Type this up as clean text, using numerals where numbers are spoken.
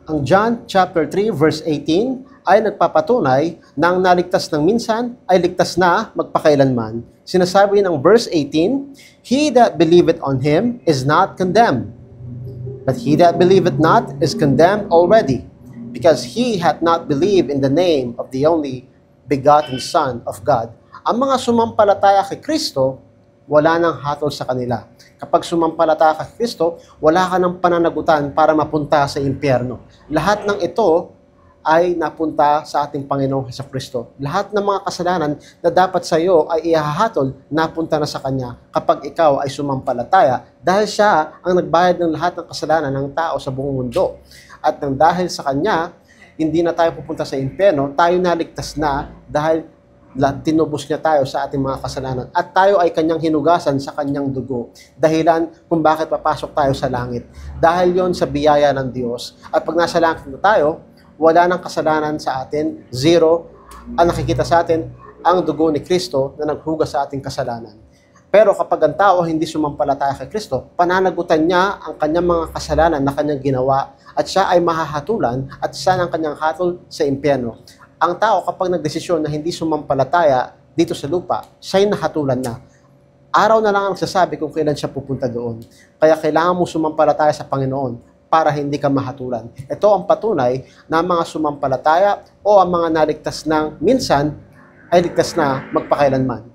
Ang John chapter 3 verse 18 ay nagpapatunay na ang naligtas ng minsan ay ligtas na magpakailanman. Sinasabi ng verse 18, "He that believeth on him is not condemned, but he that believeth not is condemned already, because he hath not believed in the name of the only begotten Son of God." Ang mga sumampalataya kay Kristo, wala nang hatol sa kanila. Kapag sumampalataya kay Kristo, wala ka ng pananagutan para mapunta sa impyerno. Lahat ng ito ay napunta sa ating Panginoong Hesukristo. Lahat ng mga kasalanan na dapat sa iyo ay ihahatol, napunta na sa Kanya kapag ikaw ay sumampalataya, dahil Siya ang nagbayad ng lahat ng kasalanan ng tao sa buong mundo. At nang dahil sa Kanya, hindi na tayo pupunta sa impyerno, tayo naligtas na dahil tinubos niya tayo sa ating mga kasalanan at tayo ay kanyang hinugasan sa kanyang dugo. Dahilan kung bakit papasok tayo sa langit. Dahil yon sa biyaya ng Diyos. At pag nasa langit na tayo, wala nang kasalanan sa atin, zero. Ang nakikita sa atin, ang dugo ni Kristo na naghugas sa ating kasalanan. Pero kapag ang tao hindi sumampalataya kay Kristo, pananagutan niya ang kanyang mga kasalanan na kanyang ginawa at siya ay mahahatulan at siya ang kanyang hatol sa impyerno. Ang tao kapag nagdesisyon na hindi sumampalataya dito sa lupa, siya'y nahatulan na. Araw na lang ang nagsasabi kung kailan siya pupunta doon. Kaya kailangan mo sumampalataya sa Panginoon para hindi ka mahatulan. Ito ang patunay na mga sumampalataya o ang mga naligtas ng minsan ay ligtas na magpakailanman.